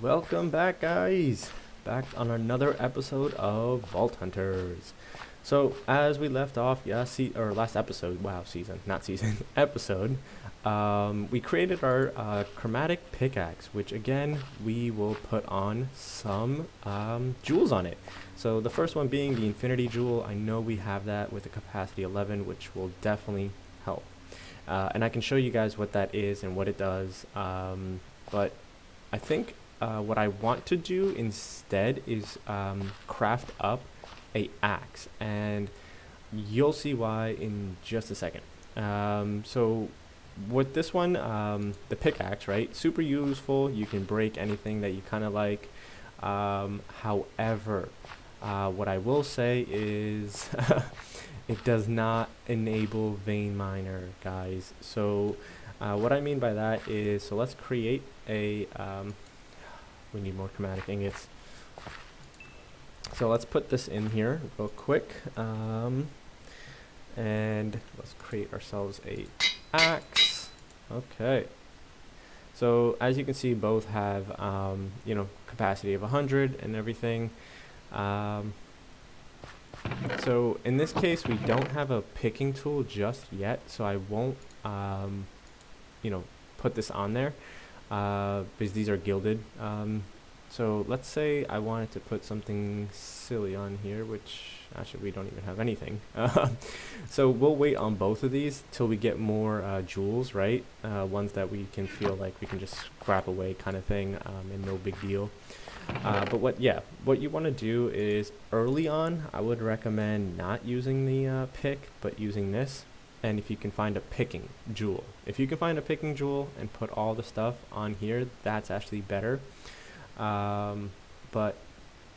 Welcome back, guys. Back on another episode of Vault Hunters. So, as we left off, or last episode, wow, season, not season, episode, we created our chromatic pickaxe, which again, we will put on some jewels on it. So, the first one being the Infinity Jewel. I know we have that with a capacity 11, which will definitely help. And I can show you guys what that is and what it does. But I think what I want to do instead is craft up a axe, and you'll see why in just a second. So with this one, the pickaxe, right? Super useful. You can break anything that you kind of like. However, what I will say is it does not enable vein miner, guys. So what I mean by that is, so let's create a we need more chromatic ingots. So let's put this in here real quick. And let's create ourselves a axe. Okay. So as you can see, both have, capacity of 100 and everything. So in this case, we don't have a picking tool just yet, so I won't, put this on there. Because these are gilded. So let's say I wanted to put something silly on here, which actually we don't even have anything. So we'll wait on both of these till we get more jewels, right? Ones that we can feel like we can just scrap away kind of thing, and no big deal. But what you want to do is early on, I would recommend not using the pick, but using this. And if you can find a picking jewel, and put all the stuff on here, that's actually better. But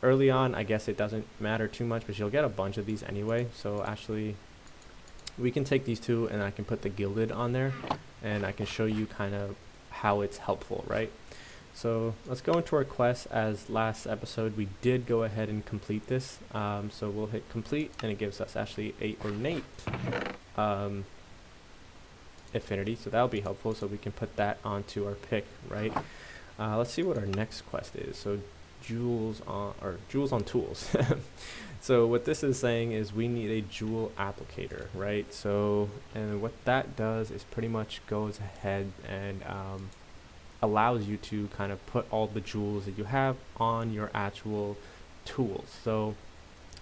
early on, I guess it doesn't matter too much, but you'll get a bunch of these anyway. So actually, we can take these two and I can put the gilded on there, and I can show you kind of how it's helpful, right? So let's go into our quest. As last episode, we did go ahead and complete this. So we'll hit complete, and it gives us actually 8 ornate affinity, so that'll be helpful, so we can put that onto our pick, right? Let's see what our next quest is. So jewels on tools. So what this is saying is we need a jewel applicator, right? So, and what that does is pretty much goes ahead and allows you to kind of put all the jewels that you have on your actual tools. So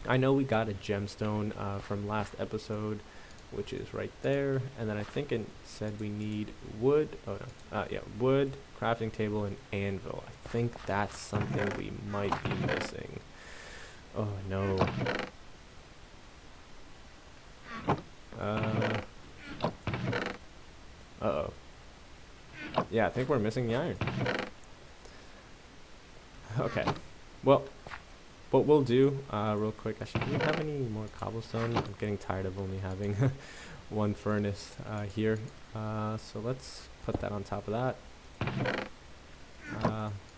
I know we got a gemstone from last episode, which is right there, and then I think it said we need wood. Wood, crafting table, and anvil. I think that's something we might be missing. Oh no. Uh-oh. Yeah, I think we're missing the iron. Okay. Well, what we'll do, real quick, actually, do we have any more cobblestone? I'm getting tired of only having one furnace here. So let's put that on top of that.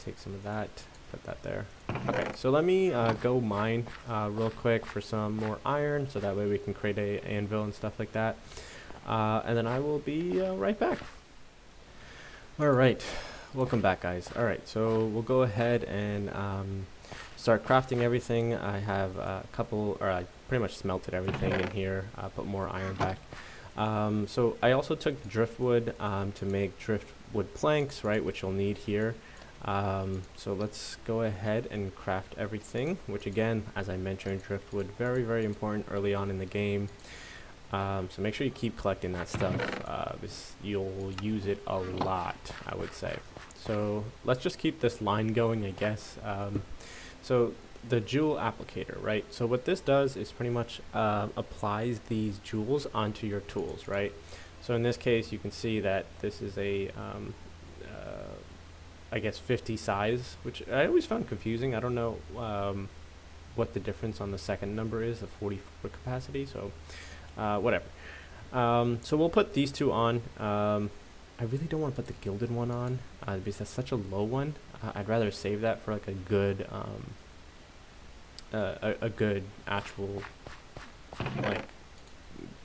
Take some of that, put that there. Okay, so let me go mine real quick for some more iron, so that way we can create a anvil and stuff like that. And then I will be right back. Alright, welcome back, guys. Alright, so we'll go ahead and start crafting everything. I have a couple, or I pretty much smelted everything in here, put more iron back. So I also took driftwood to make driftwood planks, right, which you'll need here. So let's go ahead and craft everything, which again, as I mentioned, driftwood, very, very important early on in the game. So make sure you keep collecting that stuff, because you'll use it a lot, I would say. So let's just keep this line going, I guess. So the jewel applicator, right? So what this does is pretty much applies these jewels onto your tools, right? So in this case, you can see that this is a, I guess 50 size, which I always found confusing. I don't know what the difference on the second number is, the 44 capacity, so whatever. So we'll put these two on. I really don't want to put the gilded one on because that's such a low one. I'd rather save that for like a good good actual like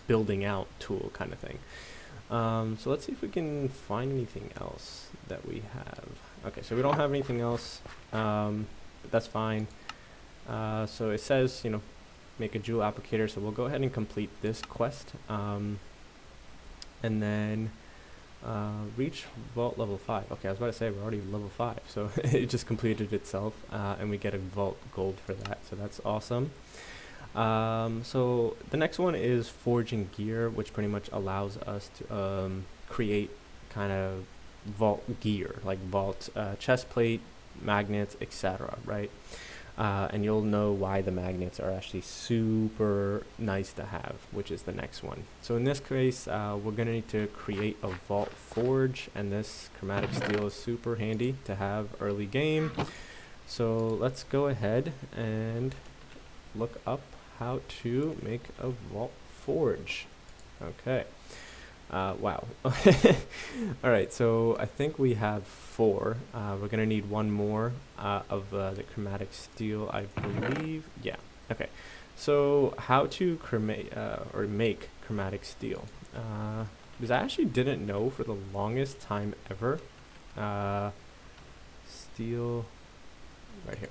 building out tool kind of thing. So let's see if we can find anything else that we have. Okay, so we don't have anything else, but that's fine. So it says, make a jewel applicator, so we'll go ahead and complete this quest, and then reach vault level 5. Okay, I was about to say we're already level 5, so it just completed itself, and we get a vault gold for that, so that's awesome. So the next one is forging gear, which pretty much allows us to create kind of vault gear, like vault chest plate, magnets, etc., right? And you'll know why the magnets are actually super nice to have, which is the next one. So in this case, we're going to need to create a vault forge, and this chromatic steel is super handy to have early game. So let's go ahead and look up how to make a vault forge. Okay. Wow. Alright, so I think we have 4. We're going to need one more of the chromatic steel, I believe. Yeah. Okay. So how to make chromatic steel. Because I actually didn't know for the longest time ever. Steel right here.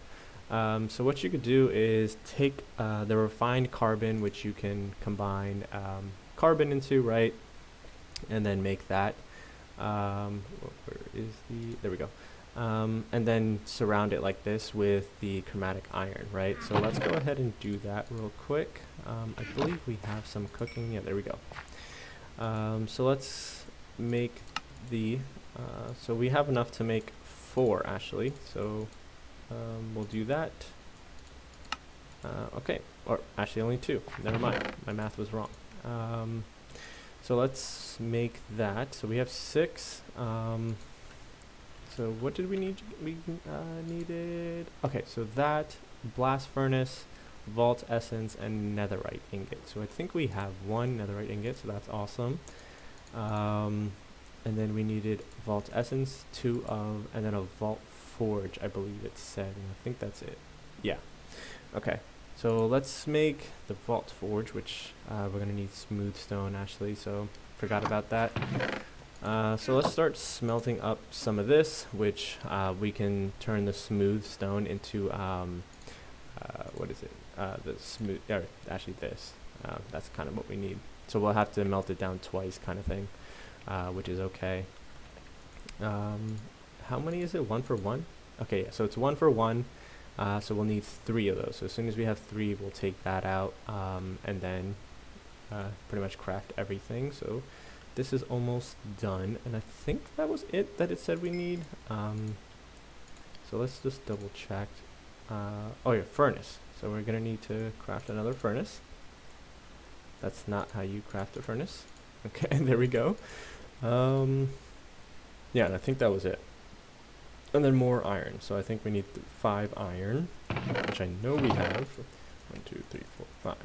So what you could do is take the refined carbon, which you can combine carbon into, right? And then make that. Where is there we go. And then surround it like this with the chromatic iron, right? So let's go ahead and do that real quick. I believe we have some cooking. Yeah, there we go. So let's make the, so we have enough to make 4 actually. So we'll do that. Okay, or actually only 2. Never mind, my math was wrong. So let's make that. So we have 6. So what did we need? We needed, okay, so that, blast furnace, vault essence, and netherite ingot. So I think we have 1 netherite ingot, so that's awesome. And then we needed vault essence, 2 of, and then a vault forge, I believe it said, and I think that's it. Yeah. Okay. So let's make the vault forge, which we're going to need smooth stone actually, so forgot about that. So let's start smelting up some of this, which we can turn the smooth stone into, what is it? The smooth, actually this. That's kind of what we need. So we'll have to melt it down twice kind of thing, which is okay. How many is it? 1 for 1? Okay, yeah, so it's 1 for 1. So we'll need 3 of those. So as soon as we have 3, we'll take that out, and then pretty much craft everything. So this is almost done, and I think that was it that it said we need. So let's just double check. Oh yeah, furnace. So we're gonna need to craft another furnace. That's not how you craft a furnace. Okay, there we go. Yeah, and I think that was it. And then more iron. So I think we need 5 iron, which I know we have. 1, 2, 3, 4, 5.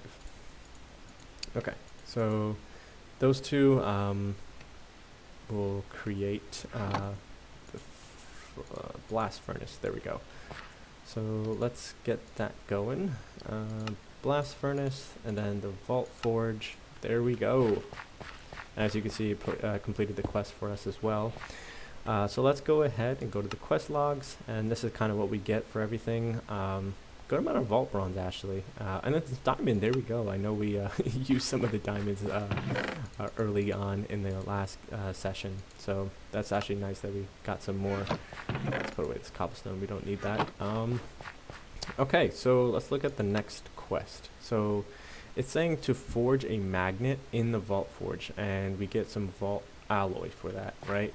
Okay, so those 2 will create the blast furnace. There we go. So let's get that going. Blast furnace, and then the vault forge. There we go. As you can see, it completed the quest for us as well. So let's go ahead and go to the quest logs, and this is kind of what we get for everything. Good amount of vault bronze actually, and it's diamond. There we go. I know we used some of the diamonds early on in the last session, so that's actually nice that we got some more. Let's put away this cobblestone. We don't need that. Okay, so let's look at the next quest. So it's saying to forge a magnet in the vault forge, and we get some vault alloy for that, right?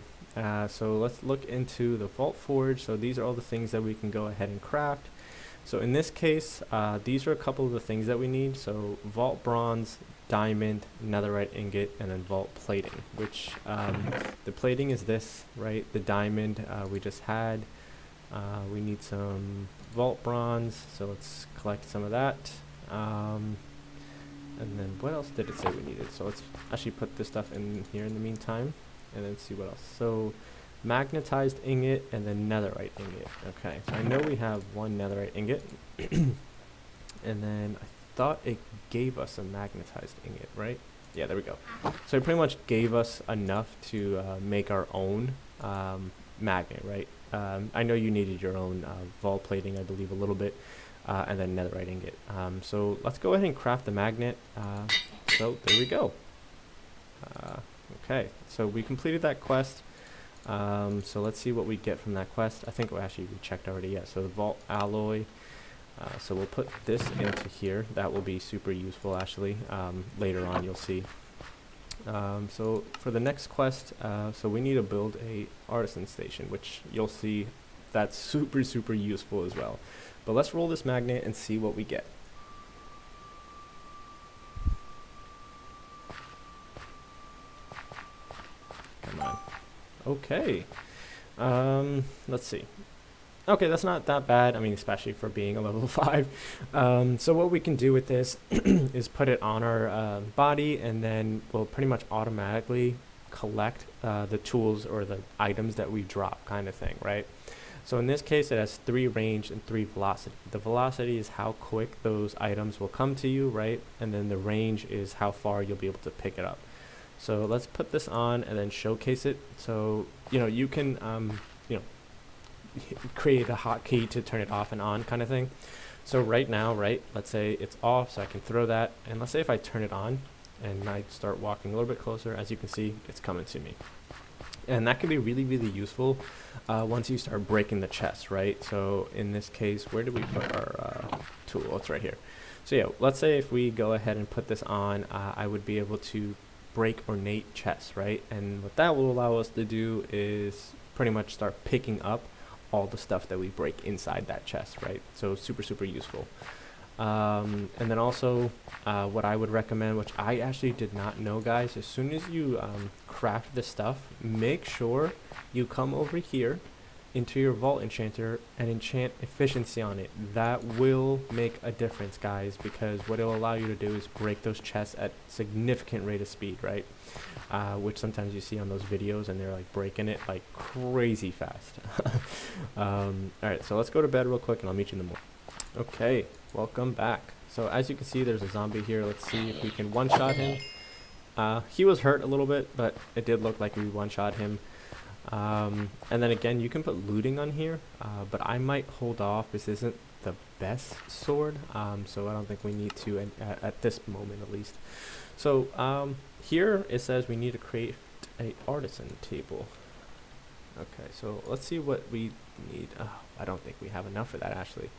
So let's look into the vault forge. So these are all the things that we can go ahead and craft. So in this case, these are a couple of the things that we need. So vault bronze, diamond, netherite ingot, and then vault plating, which the plating is this, right? The diamond we just had. We need some vault bronze, so let's collect some of that. And then what else did it say we needed? So let's actually put this stuff in here in the meantime, and then see what else. So magnetized ingot and then netherite ingot. Okay, so I know we have 1 netherite ingot, and then I thought it gave us a magnetized ingot, right? Yeah, there we go. So it pretty much gave us enough to make our own magnet, right? I know you needed your own vault plating, I believe, a little bit, and then netherite ingot. So let's go ahead and craft the magnet. So there we go. Okay, so we completed that quest. So let's see what we get from that quest. I think we checked already. Yeah, so the vault alloy. So we'll put this into here. That will be super useful actually. Later on you'll see. So for the next quest, so we need to build a artisan station, which you'll see that's super useful as well. But let's roll this magnet and see what we get. Come on. Okay. Let's see. Okay, that's not that bad. I mean, especially for being a level 5. So what we can do with this is put it on our body, and then we'll pretty much automatically collect the tools or the items that we drop, kind of thing, right? So in this case, it has 3 range and 3 velocity. The velocity is how quick those items will come to you, right? And then the range is how far you'll be able to pick it up. So let's put this on and then showcase it. So, you can, create a hotkey to turn it off and on kind of thing. So right now, right, let's say it's off, so I can throw that. And let's say if I turn it on and I start walking a little bit closer, as you can see, it's coming to me. And that can be really useful once you start breaking the chest, right? So in this case, where do we put our tool? It's right here. So yeah, let's say if we go ahead and put this on, I would be able to break ornate chests, right? And what that will allow us to do is pretty much start picking up all the stuff that we break inside that chest, right? So super useful. And then also what I would recommend, which I actually did not know, guys, as soon as you craft this stuff, make sure you come over here into your vault enchanter and enchant efficiency on it. That will make a difference, guys, because what it'll allow you to do is break those chests at significant rate of speed, right? Which sometimes you see on those videos and they're like breaking it like crazy fast. Alright, so let's go to bed real quick and I'll meet you in the morning. Okay, welcome back. So as you can see, there's a zombie here. Let's see if we can one-shot him. He was hurt a little bit, but it did look like we one-shot him. And then again, you can put looting on here, but I might hold off. This isn't the best sword, so I don't think we need to at this moment at least. So here it says we need to create a artisan table. Okay, so let's see what we need. Oh, I don't think we have enough for that actually.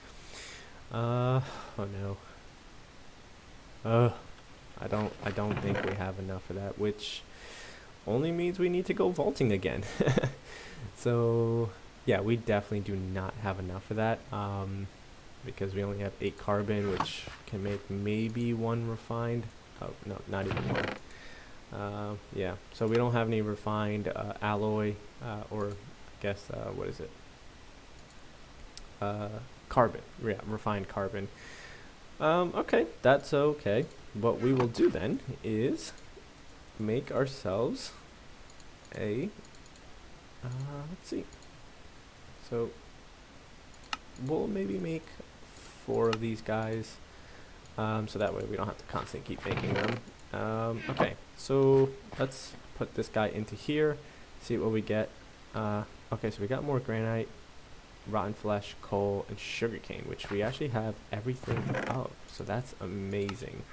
Oh no. I don't think we have enough for that, which only means we need to go vaulting again. So yeah, we definitely do not have enough for that, because we only have 8 carbon, which can make maybe 1 refined. Oh no, not even 1. Yeah, so we don't have any refined alloy, or I guess what is it, carbon. Yeah, refined carbon. Okay, that's okay. What we will do then is make ourselves a let's see, so we'll maybe make 4 of these guys, so that way we don't have to constantly keep making them. Okay, so let's put this guy into here, see what we get. Okay, so we got more granite, rotten flesh, coal, and sugarcane, which we actually have everything of, so that's amazing.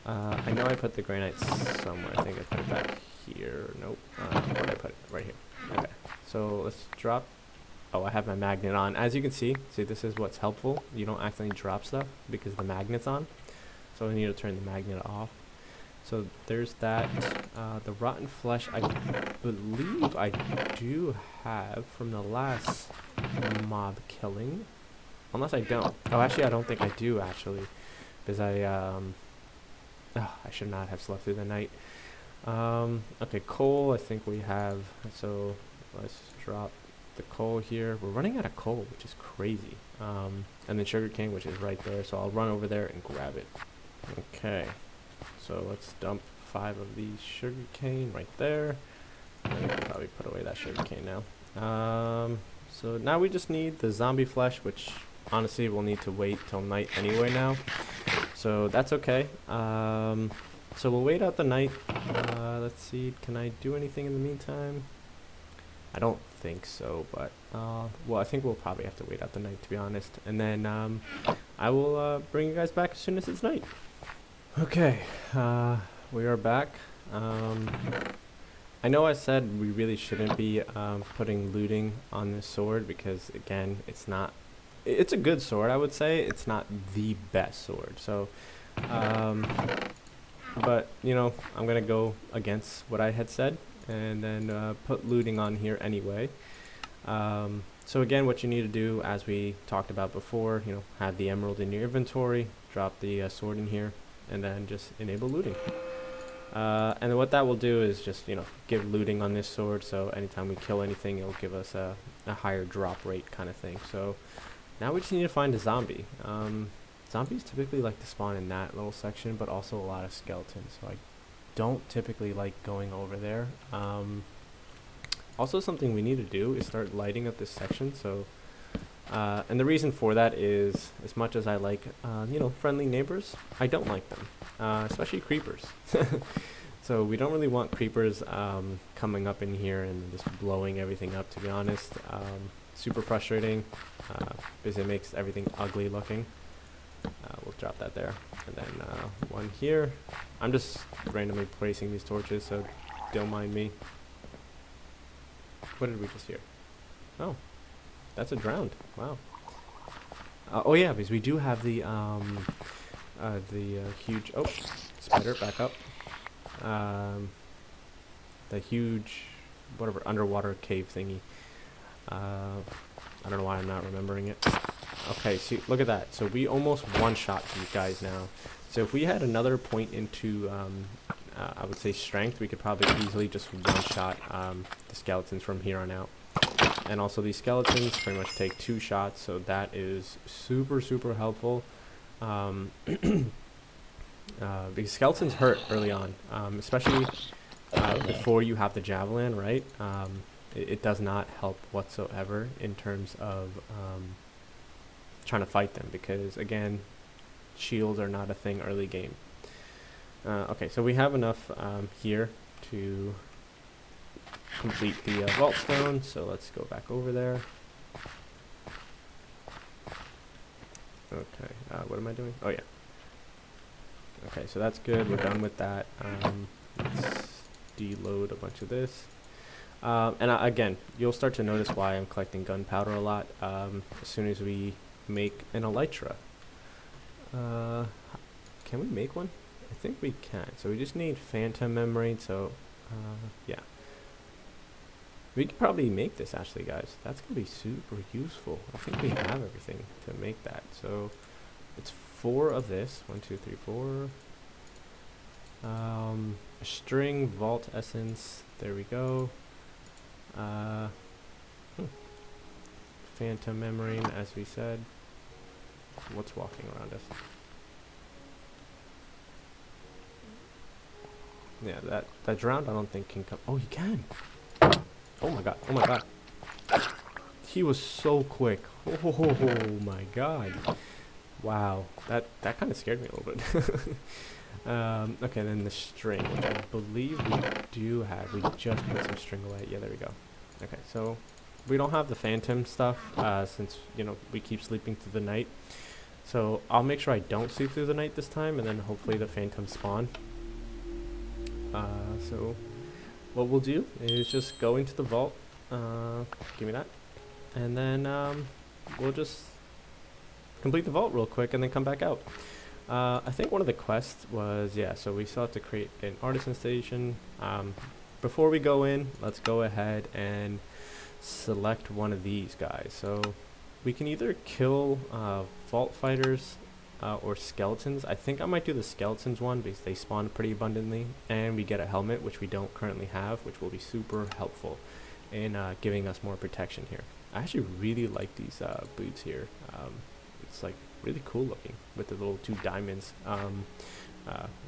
I know I put the granite somewhere. I think I put it back here. Nope. Where did I put it? Right here. Okay. So let's drop. Oh, I have my magnet on. As you can see, this is what's helpful. You don't accidentally drop stuff because the magnet's on. So I need to turn the magnet off. So there's that. The rotten flesh, I believe I do have from the last mob killing. Unless I don't. Oh, actually, I don't think I do, actually. Because I should not have slept through the night. Okay, coal, I think we have. So let's drop the coal here. We're running out of coal, which is crazy. And then sugarcane, which is right there. So I'll run over there and grab it. Okay. So let's dump 5 of these sugarcane right there. And we can probably put away that sugarcane now. So now we just need the zombie flesh, which honestly we'll need to wait till night anyway now. So that's okay. So we'll wait out the night. Let's see, can I do anything in the meantime? I don't think so, but well, I think we'll probably have to wait out the night, to be honest, and then I will bring you guys back as soon as it's night. Okay, we are back. I know I said we really shouldn't be putting looting on this sword because, again, it's a good sword, I would say. It's not the best sword. So, but, you know, I'm going to go against what I had said and then put looting on here anyway. So again, what you need to do, as we talked about before, you know, have the emerald in your inventory, drop the sword in here, and then just enable looting. And then what that will do is just, you know, give looting on this sword, so anytime we kill anything, it'll give us a higher drop rate kind of thing. So now we just need to find a zombie. Zombies typically like to spawn in that little section, but also a lot of skeletons, so I don't typically like going over there. Also, something we need to do is start lighting up this section. So and the reason for that is, as much as I like you know, friendly neighbors, I don't like them, especially creepers. So we don't really want creepers coming up in here and just blowing everything up, to be honest. Super frustrating because it makes everything ugly looking. We'll drop that there, and then one here. I'm just randomly placing these torches, so don't mind me. What did we just hear? Oh, that's a drowned. Wow. Oh yeah, because we do have the huge, oh, spider, back up. The huge, whatever, underwater cave thingy. I don't know why I'm not remembering it. Okay, see, look at that. So we almost one-shot these guys now. So if we had another point into, I would say strength, we could probably easily just one-shot the skeletons from here on out. And also these skeletons pretty much take 2 shots, so that is super, super helpful. Because skeletons hurt early on, especially before you have the javelin, right? It does not help whatsoever in terms of trying to fight them, because again, shields are not a thing early game. Okay, so we have enough here to complete the vault stone, so let's go back over there. Okay, what am I doing? Oh yeah. Okay, so that's good, we're done with that. Let's deload a bunch of this. And again, you'll start to notice why I'm collecting gunpowder a lot as soon as we make an elytra. Can we make one? I think we can. So we just need phantom membrane, so yeah. We could probably make this, actually, guys. That's going to be super useful. I think we have everything to make that. So it's 4 of this. 1, 2, 3, 4. A string, vault essence. There we go. Phantom membrane, as we said. What's walking around us? Yeah, that drowned I don't think can come. Oh, he can. Oh my god. Oh my god. He was so quick. Oh my god. Wow. That kind of scared me a little bit. Okay, then the string, which I believe we do have. We just put some string away. Yeah, there we go. Okay, so we don't have the phantom stuff since, you know, we keep sleeping through the night. So I'll make sure I don't sleep through the night this time, and then hopefully the phantoms spawn. So what we'll do is just go into the vault. Give me that. And then we'll just complete the vault real quick and then come back out. I think one of the quests was, yeah, so we still have to create an artisan station. Before we go in, let's go ahead and select one of these guys. So we can either kill vault fighters or skeletons. I think I might do the skeletons one because they spawn pretty abundantly, and we get a helmet, which we don't currently have, which will be super helpful in giving us more protection here. I actually really like these boots here. It's like really cool looking with the little 2 diamonds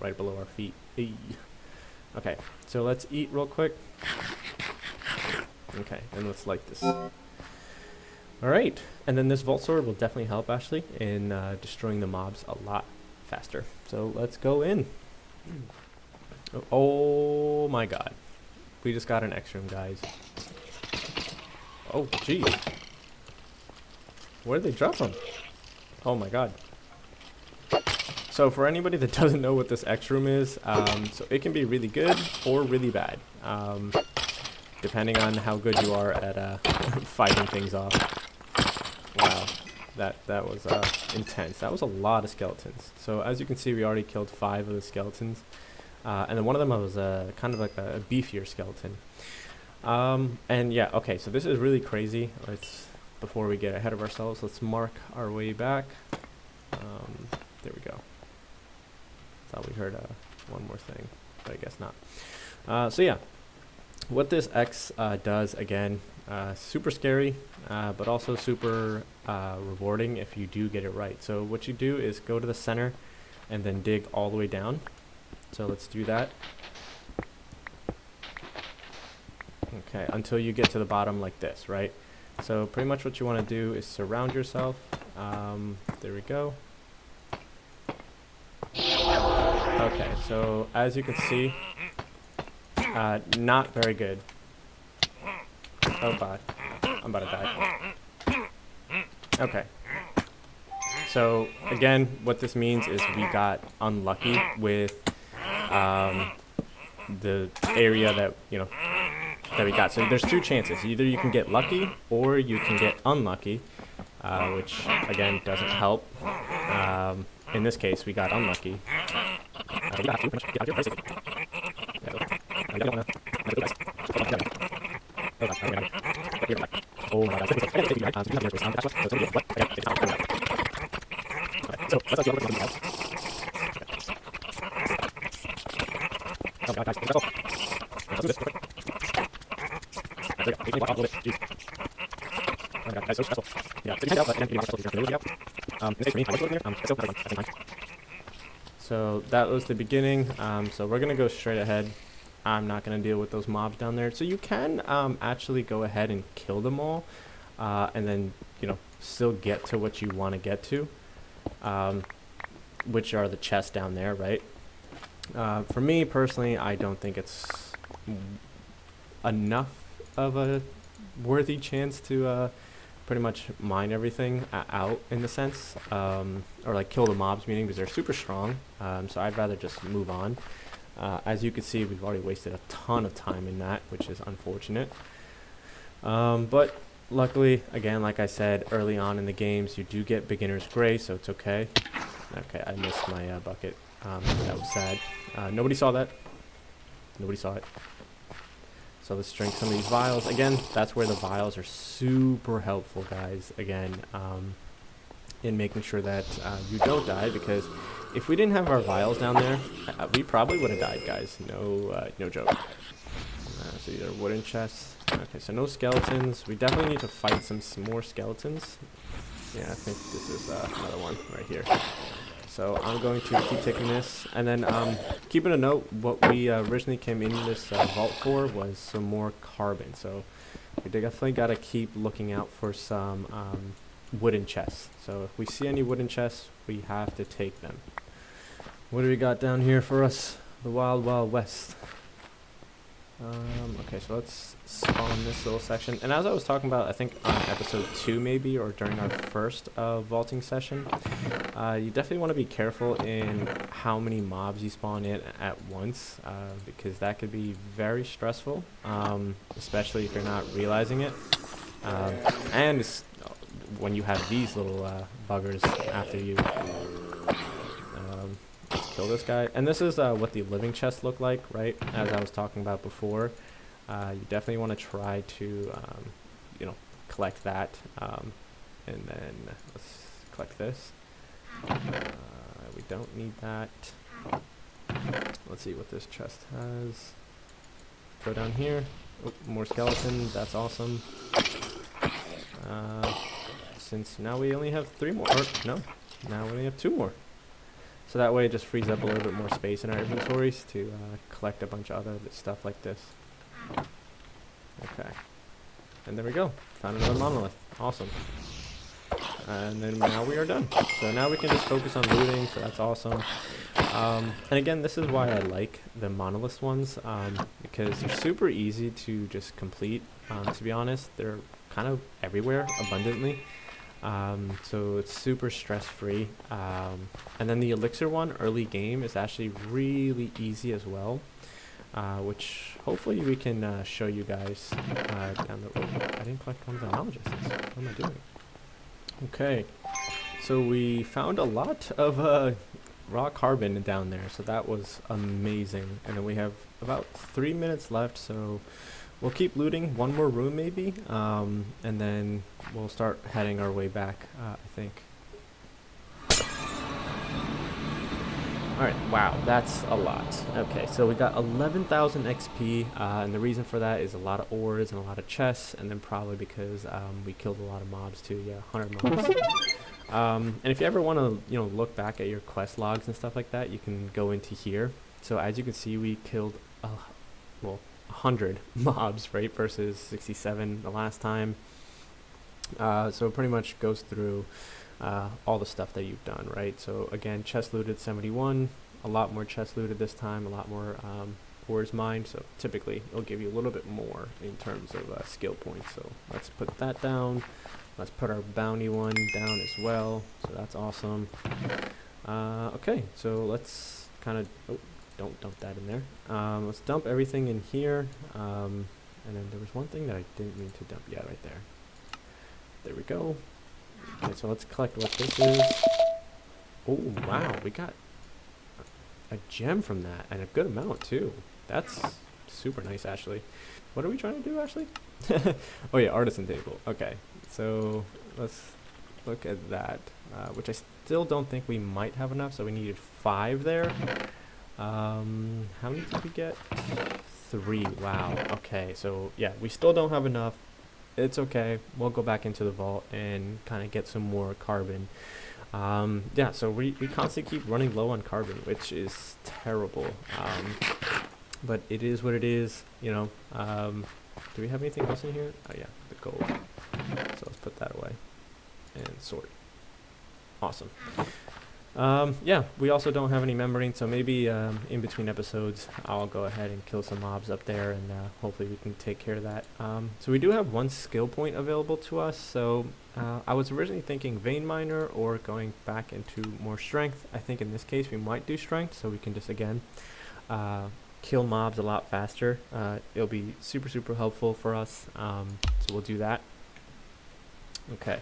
right below our feet. Hey. Okay, so let's eat real quick. Okay, and let's light this. Alright, and then this vault sword will definitely help, Ashley, in destroying the mobs a lot faster. So let's go in. Oh my god. We just got an extra room, guys. Oh, jeez. Where did they drop them? Oh my god. So for anybody that doesn't know what this X room is, so it can be really good or really bad, depending on how good you are at fighting things off. Wow, that was intense. That was a lot of skeletons. So as you can see, we already killed 5 of the skeletons, and then one of them was kind of like a beefier skeleton. And yeah, okay, so this is really crazy. Before we get ahead of ourselves, let's mark our way back. There we go. Thought we heard one more thing, but I guess not. So yeah, what this X does, again, super scary, but also super rewarding if you do get it right. So what you do is go to the center and then dig all the way down. So let's do that. Okay, until you get to the bottom like this, right? So pretty much what you want to do is surround yourself. There we go. Okay, so as you can see, not very good. Oh god, I'm about to die. Okay. So again, what this means is we got unlucky with the area that, you know, that we got. So there's 2 chances. Either you can get lucky or you can get unlucky, which again doesn't help. In this case, we got unlucky. So that was the beginning. So we're gonna go straight ahead. I'm not gonna deal with those mobs down there. So you can actually go ahead and kill them all, and then, you know, still get to what you want to get to, which are the chests down there, right? For me personally, I don't think it's enough of a worthy chance to pretty much mine everything out, in the sense, or like kill the mobs, meaning, because they're super strong. So I'd rather just move on. As you can see, we've already wasted a ton of time in that, which is unfortunate. But luckily, again, like I said, early on in the games, you do get beginner's grace, so it's okay. Okay, I missed my bucket. That was sad. Nobody saw that. Nobody saw it. So let's drink some of these vials. Again, that's where the vials are super helpful, guys. Again, in making sure that you don't die, because if we didn't have our vials down there, we probably would have died, guys. No joke. So these are wooden chests. Okay, so no skeletons. We definitely need to fight some more skeletons. Yeah, I think this is another one right here. So I'm going to keep taking this, and then keeping a note, what we originally came in this vault for was some more carbon. So we definitely got to keep looking out for some wooden chests. So if we see any wooden chests, we have to take them. What do we got down here for us? The Wild Wild West. Okay, so let's spawn this little section. And as I was talking about, I think on episode 2 maybe, or during our first vaulting session, you definitely want to be careful in how many mobs you spawn in at once, because that could be very stressful, especially if you're not realizing it. And when you have these little buggers after you. Let's kill this guy. And this is what the living chests look like, right? As I was talking about before. You definitely want to try to, you know, collect that. And then let's collect this. We don't need that. Let's see what this chest has. Go down here. Oh, more skeleton. That's awesome. Since now we only have 3 more. Or, no, now we only have 2 more. So that way it just frees up a little bit more space in our inventories to collect a bunch of other stuff like this. Okay. And there we go. Found another monolith. Awesome. And then now we are done. So now we can just focus on looting, so that's awesome. And again, this is why I like the monolith ones, because they're super easy to just complete. To be honest, they're kind of everywhere abundantly. So it's super stress-free. And then the elixir one, early game, is actually really easy as well, which hopefully we can show you guys down the road. I didn't collect one of the Anologists. What am I doing? Okay, so we found a lot of raw carbon down there, so that was amazing. And then we have about 3 minutes left, so we'll keep looting one more room maybe, and then we'll start heading our way back, I think. Alright, wow, that's a lot. Okay, so we got 11,000 XP, and the reason for that is a lot of ores and a lot of chests, and then probably because we killed a lot of mobs too. Yeah, 100 mobs. And if you ever want to, look back at your quest logs and stuff like that, you can go into here. So as you can see, we killed, 100 mobs, right, versus 67 the last time. So it pretty much goes through all the stuff that you've done, right? So again, chest looted 71, a lot more chest looted this time, a lot more ores mined. So typically it'll give you a little bit more in terms of skill points. So let's put that down. Let's put our bounty one down as well. So that's awesome. Okay, so let's kind of, don't dump that in there. Let's dump everything in here. And then there was one thing that I didn't mean to dump. Yeah, right there. There we go. Okay, so let's collect what this is. Oh, wow, we got a gem from that, and a good amount, too. That's super nice, actually. What are we trying to do, actually? Oh, yeah, artisan table. Okay, so let's look at that, which I still don't think we might have enough, so we needed 5 there. How many did we get? 3. Wow, okay, so, yeah, we still don't have enough. It's okay. We'll go back into the vault and kind of get some more carbon. Yeah, so we constantly keep running low on carbon, which is terrible. But it is what it is, Do we have anything else in here? Oh yeah, the gold. So let's put that away. And sword. Awesome. Yeah, we also don't have any membrane, so maybe in between episodes I'll go ahead and kill some mobs up there, and hopefully we can take care of that. So we do have 1 skill point available to us, so I was originally thinking vein miner or going back into more strength. I think in this case we might do strength, so we can just again kill mobs a lot faster. It'll be super helpful for us, so we'll do that. Okay.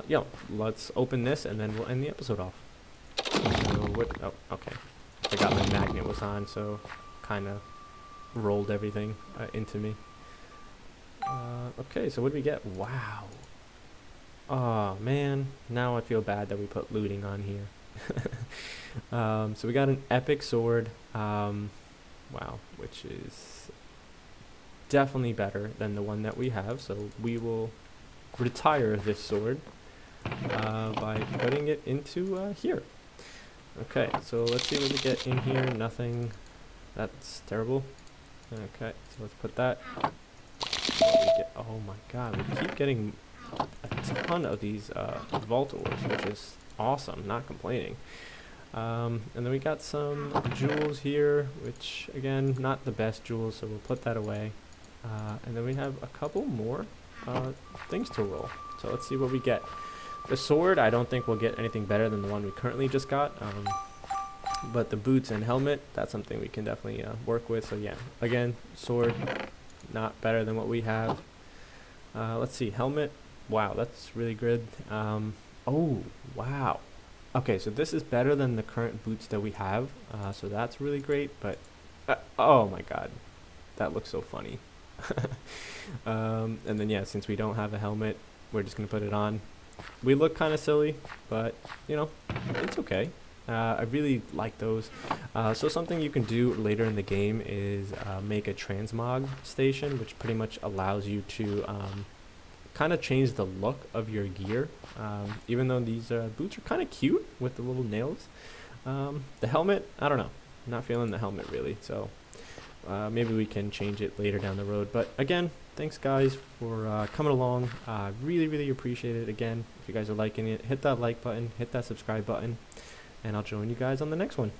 Yeah, let's open this and then we'll end the episode off. So what? Oh, okay. I forgot my magnet was on, so kind of rolled everything into me. Okay, so what did we get? Wow. Oh man, now I feel bad that we put looting on here. So we got an epic sword. Wow, which is definitely better than the one that we have. So we will retire this sword by putting it into here. Okay, so let's see what we get in here. Nothing. That's terrible. Okay, so let's put that. Oh my god, we keep getting a ton of these vault ores, which is awesome. Not complaining. And then we got some jewels here, which again, not the best jewels, so we'll put that away. And then we have a couple more things to roll. So let's see what we get. The sword, I don't think we'll get anything better than the one we currently just got. But the boots and helmet, that's something we can definitely work with. So yeah, again, sword, not better than what we have. Let's see, helmet. Wow, that's really good. Oh, wow. Okay, so this is better than the current boots that we have. So that's really great. But, oh my god, that looks so funny. And then yeah, since we don't have a helmet, we're just going to put it on. We look kind of silly, but it's okay. I really like those. So something you can do later in the game is make a transmog station, which pretty much allows you to kind of change the look of your gear. Even though these boots are kind of cute with the little nails. The helmet, I don't know. I'm not feeling the helmet really, so maybe we can change it later down the road. But again, thanks guys for coming along. Really appreciate it. Again, if you guys are liking it, hit that like button, hit that subscribe button, and I'll join you guys on the next one.